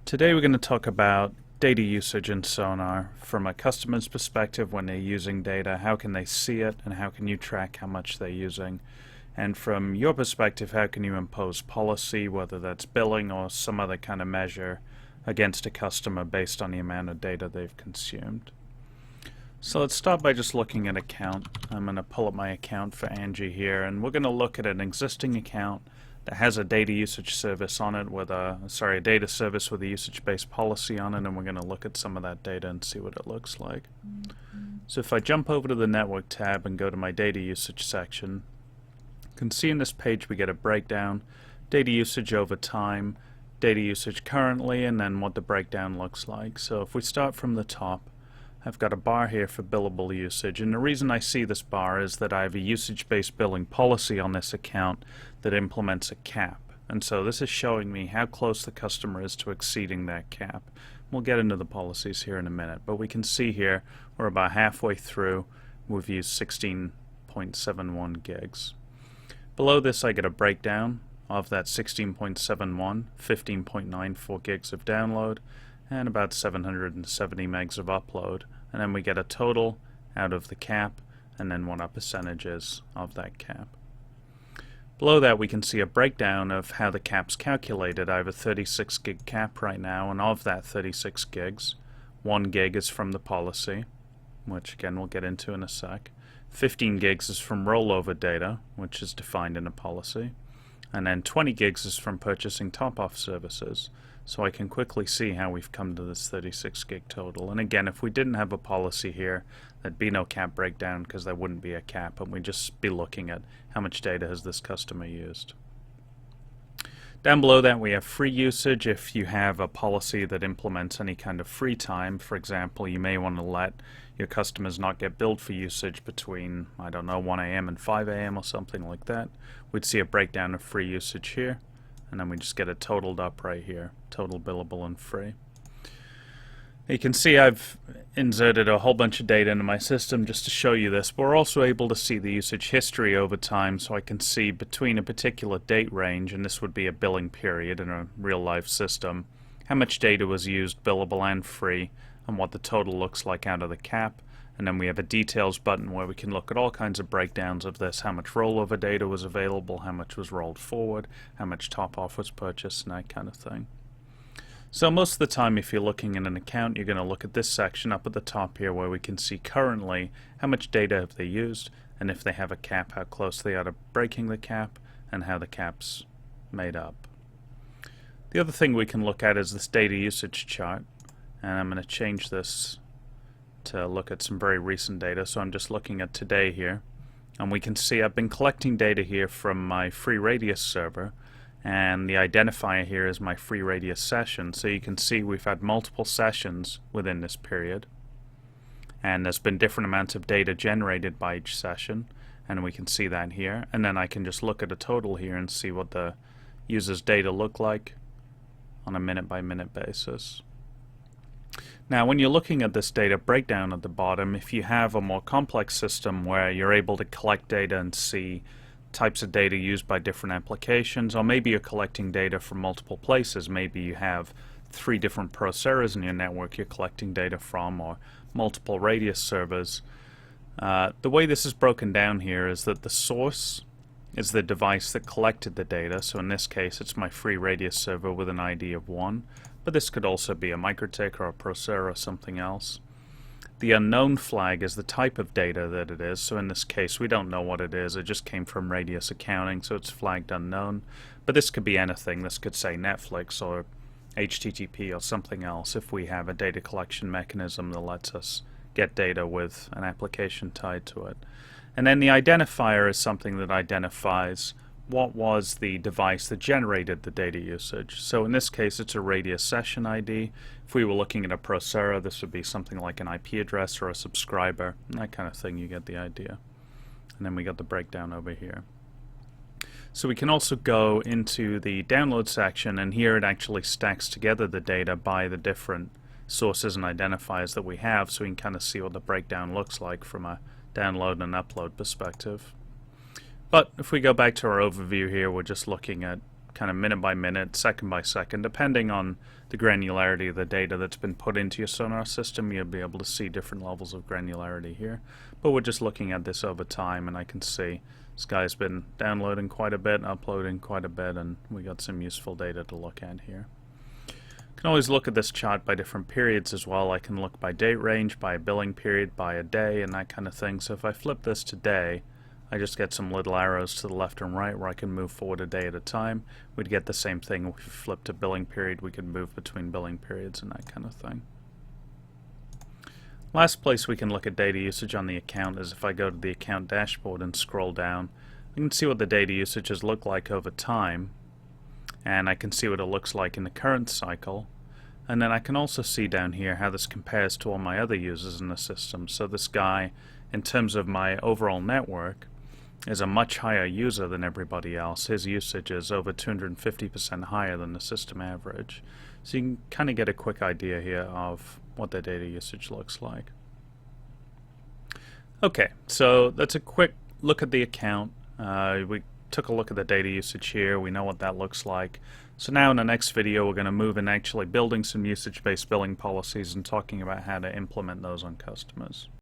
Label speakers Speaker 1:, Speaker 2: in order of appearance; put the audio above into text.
Speaker 1: Today we're going to talk about data usage in Sonar from a customer's perspective when they're using data. How can they see it and how can you track how much they're using? And from your perspective, how can you impose policy, whether that's billing or some other kind of measure, against a customer based on the amount of data they've consumed? So let's start by just looking at account. I'm going to pull up my account for Angie here, and we're going to look at an existing account that has a data usage service on it with a data service with a usage-based policy on it, and we're going to look at some of that data and see what it looks like. So if I jump over to the network tab and go to my data usage section, you can see in this page we get a breakdown, data usage over time, data usage currently, and then what the breakdown looks like. So if we start from the top, I've got a bar here for billable usage, and the reason I see this bar is that I have a usage-based billing policy on this account that implements a cap. And so this is showing me how close the customer is to exceeding that cap. We'll get into the policies here in a minute, but we can see here we're about halfway through. We've used 16.71 gigs. Below this I get a breakdown of that 16.71, 15.94 gigs of download, and about 770 megs of upload. And then we get a total out of the cap, and then what our percentage is of that cap. Below that we can see a breakdown of how the cap's calculated. I have a 36 gig cap right now, and of that 36 gigs, 1 gig is from the policy, which again we'll get into in a sec. 15 gigs is from rollover data, which is defined in a policy. And then 20 gigs is from purchasing top-off services. So I can quickly see how we've come to this 36 gig total. And again, if we didn't have a policy here, there'd be no cap breakdown because there wouldn't be a cap, and we'd just be looking at how much data has this customer used. Down below that we have free usage. If you have a policy that implements any kind of free time, for example, you may want to let your customers not get billed for usage between, I don't know, 1 a.m. and 5 a.m. or something like that. We'd see a breakdown of free usage here, and then we just get it totaled up right here, total billable and free. You can see I've inserted a whole bunch of data into my system just to show you this, but we're also able to see the usage history over time, so I can see between a particular date range, and this would be a billing period in a real-life system, how much data was used, billable and free, and what the total looks like out of the cap. And then we have a details button where we can look at all kinds of breakdowns of this, how much rollover data was available, how much was rolled forward, how much top-off was purchased, and that kind of thing. So most of the time if you're looking at an account, you're going to look at this section up at the top here where we can see currently how much data have they used, and if they have a cap, how close they are to breaking the cap, and how the cap's made up. The other thing we can look at is this data usage chart, and I'm going to change this to look at some very recent data. So I'm just looking at today here, and we can see I've been collecting data here from my FreeRadius server, and the identifier here is my FreeRadius session. So you can see we've had multiple sessions within this period, and there's been different amounts of data generated by each session, and we can see that here. And then I can just look at a total here and see what the user's data look like on a minute-by-minute basis. Now when you're looking at this data breakdown at the bottom, if you have a more complex system where you're able to collect data and see types of data used by different applications, or maybe you're collecting data from multiple places, maybe you have 3 different Proceras in your network you're collecting data from, or multiple Radius servers, the way this is broken down here is that the source is the device that collected the data. So in this case it's my FreeRadius server with an ID of 1. But this could also be a MikroTik or a Procera or something else. The unknown flag is the type of data that it is, so in this case we don't know what it is. It just came from Radius Accounting, so it's flagged unknown. But this could be anything. This could say Netflix or HTTP or something else if we have a data collection mechanism that lets us get data with an application tied to it. And then the identifier is something that identifies what was the device that generated the data usage. So in this case it's a Radius session ID. If we were looking at a Procera, this would be something like an IP address or a subscriber, that kind of thing. You get the idea. And then we got the breakdown over here. So we can also go into the download section, and here it actually stacks together the data by the different sources and identifiers that we have, so we can kind of see what the breakdown looks like from a download and upload perspective. But if we go back to our overview here, we're just looking at kind of minute by minute, second by second, depending on the granularity of the data that's been put into your Sonar system. You'll be able to see different levels of granularity here. But we're just looking at this over time, and I can see this guy's been downloading quite a bit, uploading quite a bit, and we got some useful data to look at here. You can always look at this chart by different periods as well. I can look by date range, by a billing period, by a day, and that kind of thing. So if I flip this to day, I just get some little arrows to the left and right where I can move forward a day at a time. We'd get the same thing if we flip to billing period. We could move between billing periods and that kind of thing. Last place we can look at data usage on the account is if I go to the account dashboard and scroll down. I can see what the data usages look like over time, and I can see what it looks like in the current cycle. And then I can also see down here how this compares to all my other users in the system. So this guy, in terms of my overall network, is a much higher user than everybody else. His usage is over 250% higher than the system average. So you can kind of get a quick idea here of what their data usage looks like. Okay, so that's a quick look at the account. We took a look at the data usage here. We know what that looks like. So now in the next video we're going to move in actually building some usage-based billing policies and talking about how to implement those on customers.